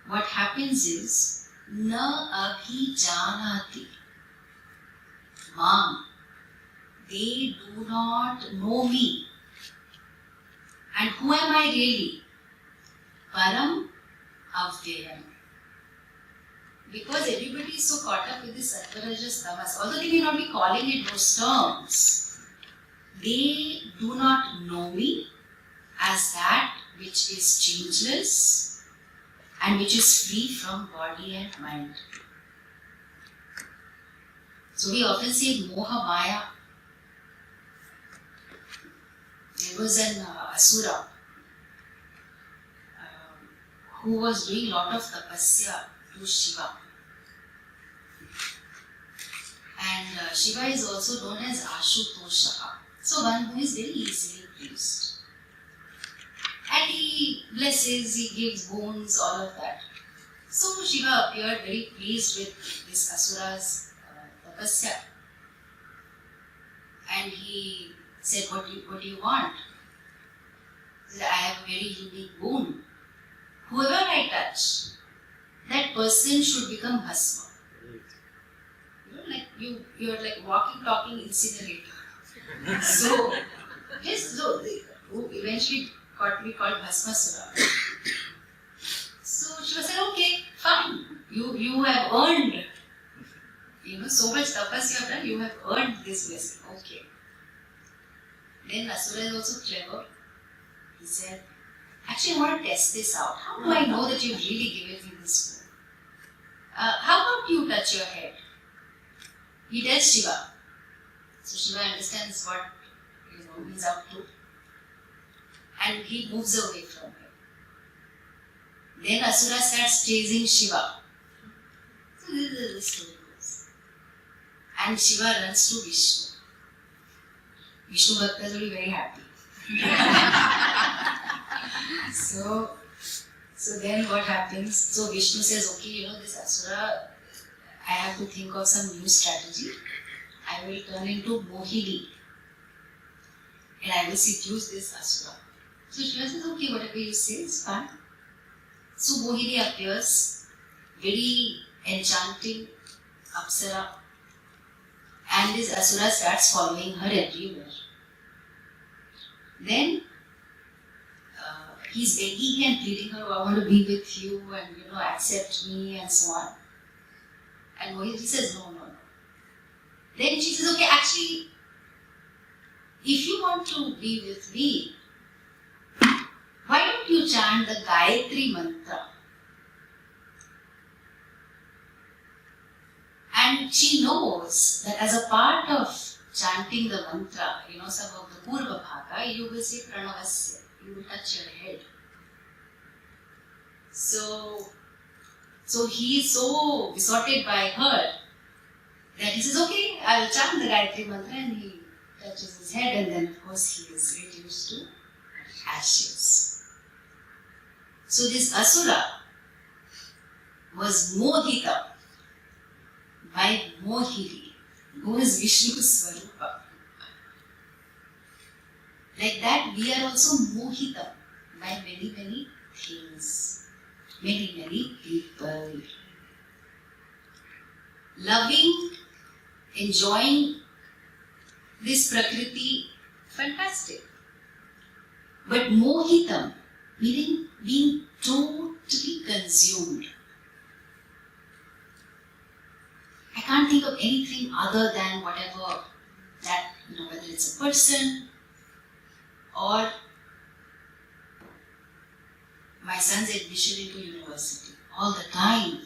what happens is na abhijanati mam. They do not know me. And who am I really? Param avyayam. Because everybody is so caught up with this Sattva, Rajas, Tamas, although they may not be calling it those terms, they do not know me as that which is changeless and which is free from body and mind. So we often say Moha Maya. There was an Asura who was doing a lot of tapasya to Shiva. And Shiva is also known as Ashutosha. So one who is very easily pleased. And he blesses, he gives boons, all of that. So Shiva appeared very pleased with this Asura's tapasya. And he said, what do you want? He said, I have a very unique boon. Whoever I touch, that person should become bhasma. You know, like you're like walking, talking incinerator. So, just so who eventually got me called Bhasmasura. So Shiva said, okay, fine. You have earned, so much tapas you have done, you have earned this blessing. Okay. Then Asura is also clever. He said, actually, I want to test this out. How do I know that you've really given me this boon? How about you touch your head? He tells Shiva. So Shiva understands what he's up to. And he moves away from him. Then Asura starts chasing Shiva. So this is the story goes. And Shiva runs to Vishnu. Vishnu Bhaktas will be very happy. So then what happens? So Vishnu says, okay, this Asura, I have to think of some new strategy. I will turn into Mohini. And I will seduce this Asura. So Shiva says, okay, whatever you say is fine. So Mohini appears, very enchanting Apsara. And this Asura starts following her everywhere. Then he's begging and pleading her, I want to be with you and accept me and so on. And Mohit says, no. Then she says, okay, actually, if you want to be with me, why don't you chant the Gayatri mantra? And she knows that as a part of chanting the mantra, some of the Purva Bhaga, you will say Pranavasya, you will touch your head. So he is so besotted by her that he says, okay, I will chant the Gayatri mantra, and he touches his head, and then of course he is reduced to ashes. So this Asura was Mohita by Mohiri, who is Vishnu's Swarupa. Like that, we are also Mohita by many, many things, many, many people. Loving, enjoying this Prakriti, fantastic. But Mohitam, meaning being totally consumed. I can't think of anything other than whatever that, whether it's a person or my son's admission into university. All the time.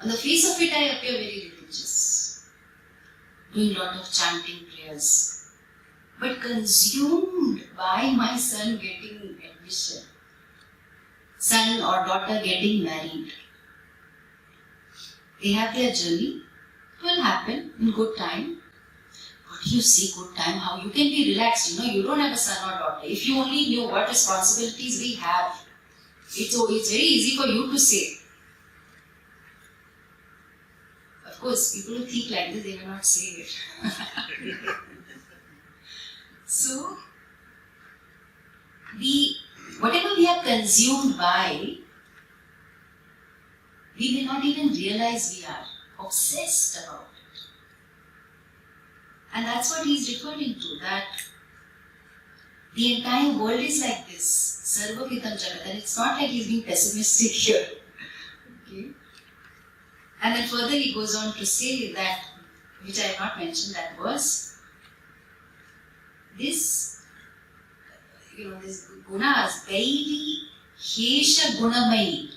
On the face of it, I appear very religious, doing a lot of chanting prayers, but consumed by my son getting admission, son or daughter getting married. They have their journey. It will happen in good time. What do you say good time? How you can be relaxed? You don't have a son or daughter. If you only knew what responsibilities we have, it's very easy for you to say. Of course, people who think like this, they will not say it. So, whatever we are consumed by, we may not even realize we are obsessed about it. And that's what he is referring to, that the entire world is like this, Sarvapitam Jagat, and it's not like he's being pessimistic here. Okay? And then further he goes on to say that, which I have not mentioned, that verse, this gunas, Vairi Hesha Gunamai,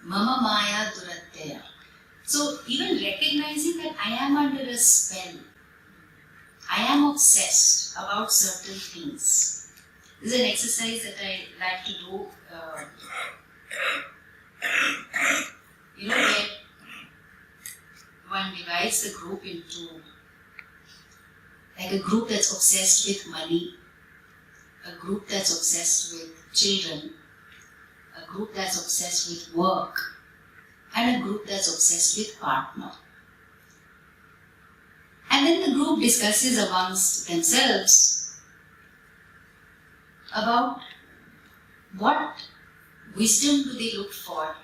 Mama Maya Duratya. So even recognizing that I am under a spell, I am obsessed about certain things. This is an exercise that I like to do. Where one divides the group into like a group that's obsessed with money, a group that's obsessed with children, a group that's obsessed with work, and a group that's obsessed with partner. And then the group discusses amongst themselves about what wisdom do they look for,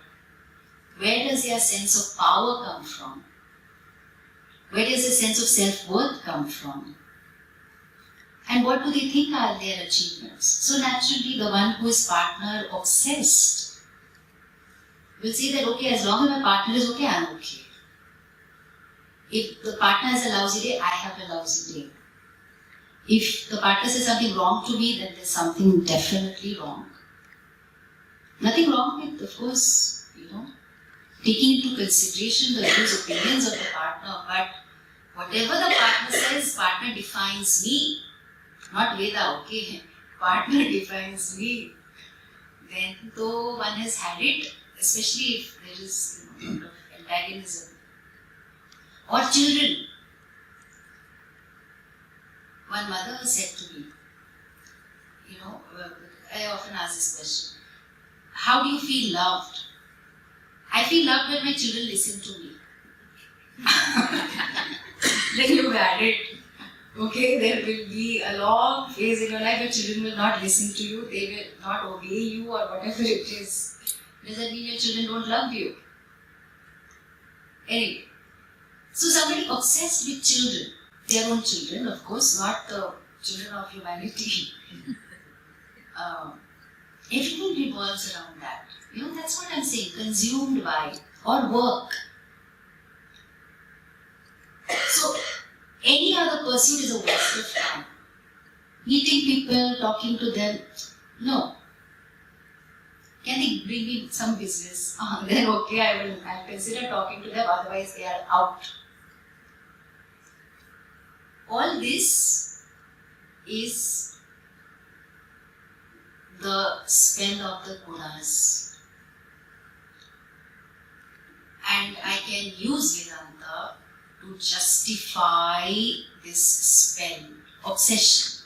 where does their sense of power come from, where does the sense of self-worth come from, and what do they think are their achievements. So naturally the one who is partner obsessed will say that, okay, as long as my partner is okay, I'm okay. If the partner has a lousy day, I have a lousy day. If the partner says something wrong to me, then there's something definitely wrong. Nothing wrong with, of course, taking into consideration the views, opinions of the partner, but whatever the partner says, partner defines me, not Veda, okay? Partner defines me. Then though one has had it, especially if there is a lot of antagonism. Or children. One mother said to me, I often ask this question, how do you feel loved? I feel loved when my children listen to me. Then you've had it. Okay, there will be a long phase in your life where children will not listen to you, they will not obey you or whatever it is. Does that mean your children don't love you? Anyway, so somebody obsessed with children, their own children, of course, not the children of humanity. Everything revolves around that. That's what I'm saying, consumed by, or work. pursuit is a waste of time. Meeting people, talking to them, no. Can they bring me some business? Then okay, I'll consider talking to them, otherwise they are out. All this is the spell of the gunas. And I can use Vedanta to justify this spell, obsession.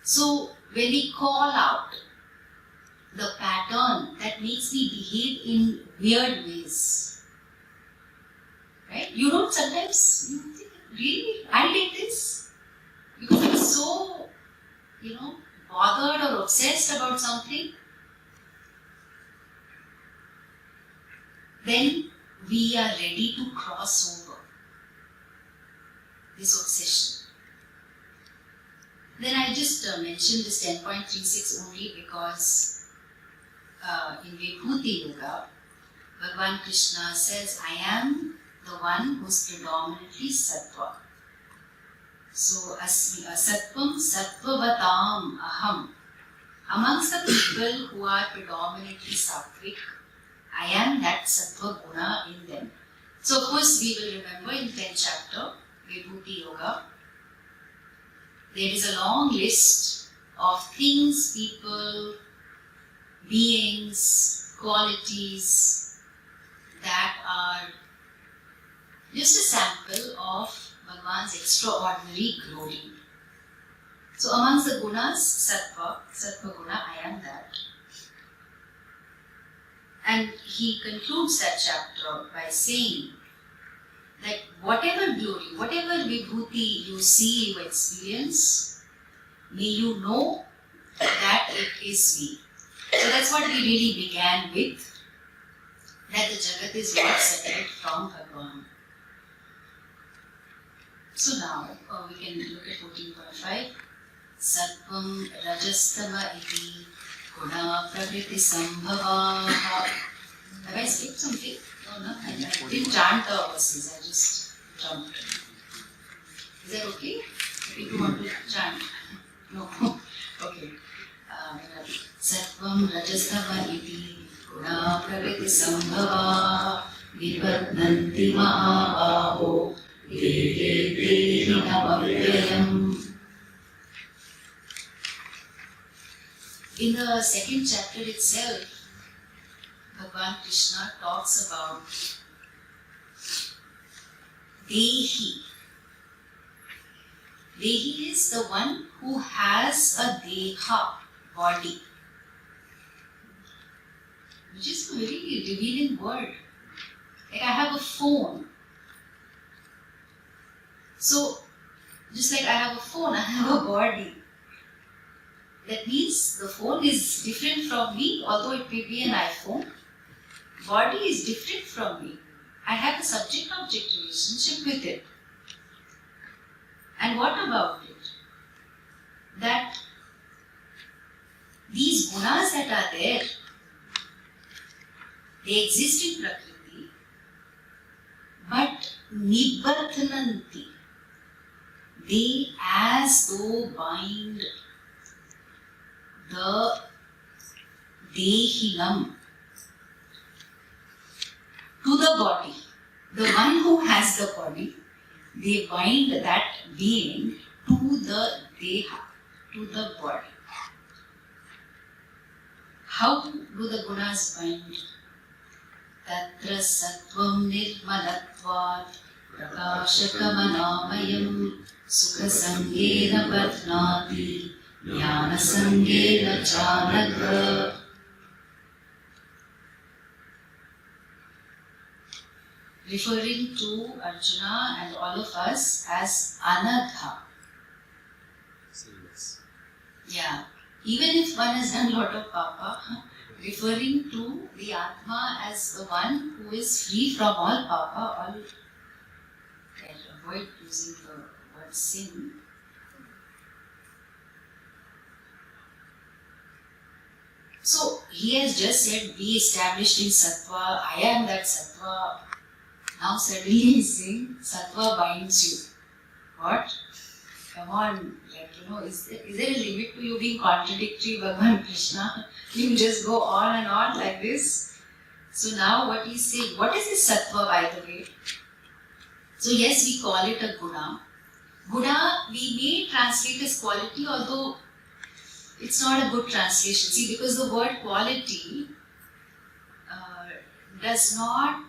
So when we call out the pattern that makes me behave in weird ways, right? You don't sometimes you think, really, I did this? Because I'm so, bothered or obsessed about something. Then we are ready to cross over this obsession. Then I just mentioned this 10.36 only because in Vibhuti Yoga, Bhagavan Krishna says, I am the one who is predominantly Sattva. So, Asmi Sattvam Sattvavatam Aham. Amongst the people who are predominantly Sattvik, I am that Sattva guna in them. So, of course, we will remember in 10th chapter, Vibhuti Yoga, there is a long list of things, people, beings, qualities that are just a sample of Bhagavan's extraordinary glory. So amongst the gunas, Sattva guna, I am that. And he concludes that chapter by saying that whatever glory, whatever vibhuti you see, you experience, may you know that it is me. So that's what we really began with, that the Jagat is not separate from Bhagavan. So now we can look at 14.5. Sattvam rajastama iti guna prakriti sambhavaha. Have I skipped something? No, I didn't chant the verses, I just jumped. Is that okay? If you want to chant? No? Okay. Sattvam rajastama iti guna prakriti sambhavaha vibhadnanti mahabhaho in the second chapter itself, Bhagavan Krishna talks about Dehi. Dehi is the one who has a Deha, body, which is a very revealing word. Like I have a phone. So, just like I have a phone, I have a body. That means the phone is different from me, although it may be an iPhone. Body is different from me. I have a subject-object relationship with it. And what about it? That these gunas that are there, they exist in Prakriti, but nibbadhananti. They as though bind the dehinam to the body. The one who has the body, they bind that being to the deha, to the body. How do the gunas bind? Tatra sattvam nirmalatvat prakashakamanāmayam sukha-sangena padnāti jnana-sangena chānaga. Referring to Arjuna and all of us as anadha. Sinless. Yeah. Even if one has done a lot of papa, referring to the Atma as the one who is free from all papa, all, avoid using the word sin. So he has just said, be established in Sattva, I am that Sattva. Now suddenly he's saying Sattva binds you. What? Come on, is there a limit to you being contradictory, Bhagavan Krishna? You just go on and on like this. So now what he's saying, what is this Sattva by the way? So yes, we call it a guna. Guna, we may translate as quality, although it's not a good translation. See, because the word quality does not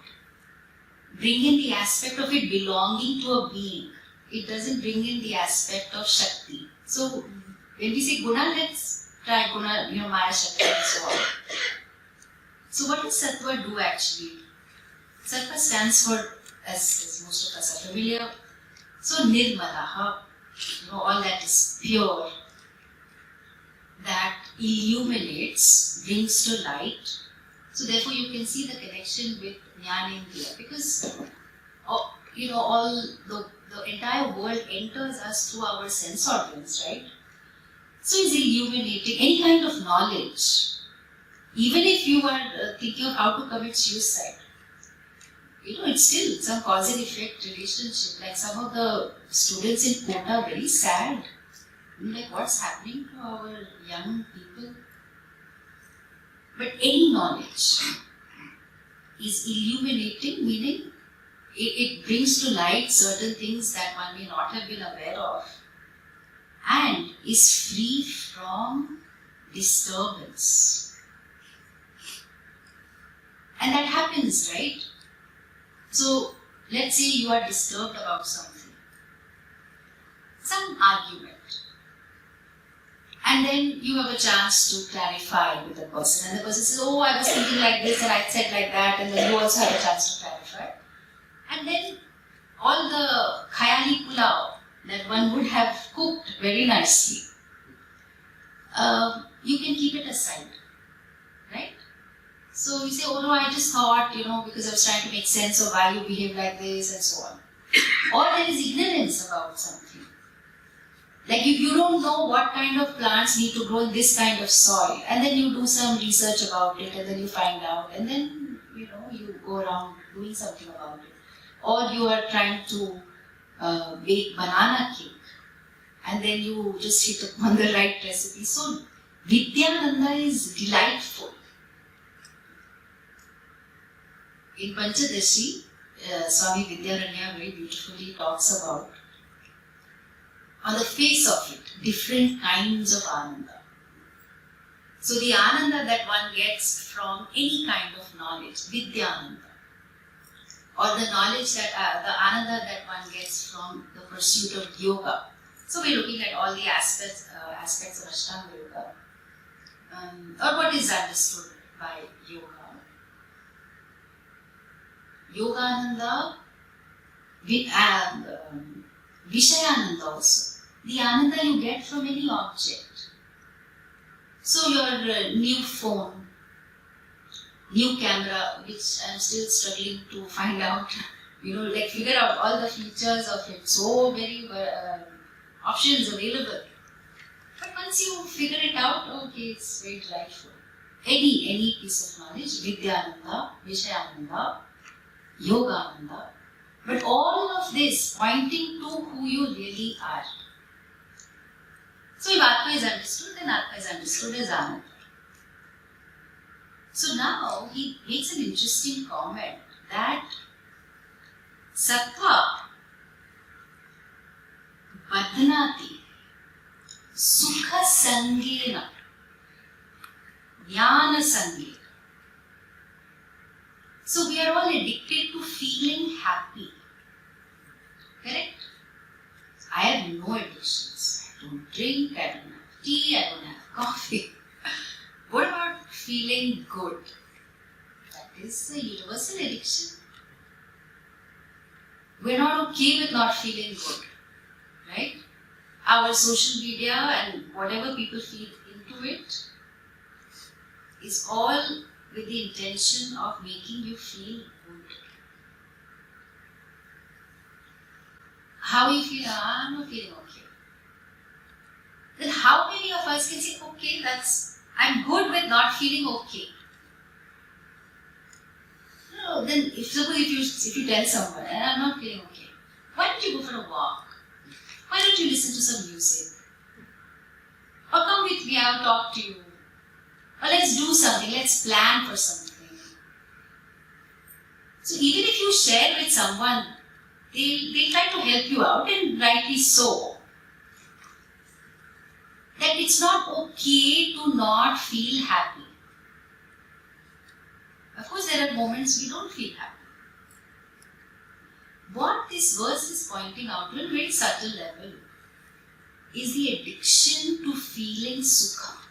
bring in the aspect of it belonging to a being. It doesn't bring in the aspect of Shakti. So when we say guna, let's try guna, Maya, Shakti and so on. So what does Sattva do actually? Sattva stands for, as most of us are familiar, so Nirmalaha, all that is pure, that illuminates, brings to light. So therefore you can see the connection with Jnanendriya, because all the entire world enters us through our sense organs, right? So it's illuminating any kind of knowledge. Even if you are thinking of how to commit suicide, it's still some cause and effect relationship. Like some of the students in Kota are very sad. Like what's happening to our young people? But any knowledge is illuminating, meaning it brings to light certain things that one may not have been aware of, and is free from disturbance. And that happens, right? So, let's say you are disturbed about something, some argument, and then you have a chance to clarify with the person, and the person says, oh, I was thinking like this and I said like that, and then you also have a chance to clarify. And then all the khayali pulao that one would have cooked very nicely, you can keep it aside, right? So you say, oh no, I just thought, because I was trying to make sense of why you behave like this and so on. Or there is ignorance about something. Like if you don't know what kind of plants need to grow in this kind of soil, and then you do some research about it, and then you find out, and then, you go around doing something about it. Or you are trying to bake banana cake, and then you just hit upon the right recipe. So Vidyananda is delightful. In Panchadashi, Swami Vidyaranya very beautifully talks about, on the face of it, different kinds of Ananda. So the Ananda that one gets from any kind of knowledge, Vidyananda, or the knowledge that, the Ananda that one gets from the pursuit of yoga. So we're looking at all the aspects of Ashtanga Yoga, or what is understood by yoga. Yogananda and Vishayananda also. The Ananda you get from any object. So your new phone, new camera, which I'm still struggling to find out, figure out all the features of it. So many options available. But once you figure it out, okay, it's very delightful. Any piece of knowledge, Vidyananda, Vishayananda, Yogananda, but all of this pointing to who you really are. So if Atma is understood, then Atma is understood as Ananda. So now he makes an interesting comment that Sattva Badhanati Sukha Sangena Jnana Sangena. So we are all addicted to feeling happy. Correct? I have no addictions. I don't drink, I don't have tea, I don't have coffee. What about feeling good? That is a universal addiction. We're not okay with not feeling good. Right? Our social media and whatever people feed into it is all with the intention of making you feel good. How you feel? I'm not feeling okay. Then how many of us can say, okay, I'm good with not feeling okay? So then, if you tell someone, and I'm not feeling okay, why don't you go for a walk? Why don't you listen to some music? Or come with me, I'll talk to you. Or let's do something, let's plan for something. So even if you share with someone, they'll try to help you out, and rightly so. That it's not okay to not feel happy. Of course, there are moments we don't feel happy. What this verse is pointing out to a very subtle level is the addiction to feeling sukha.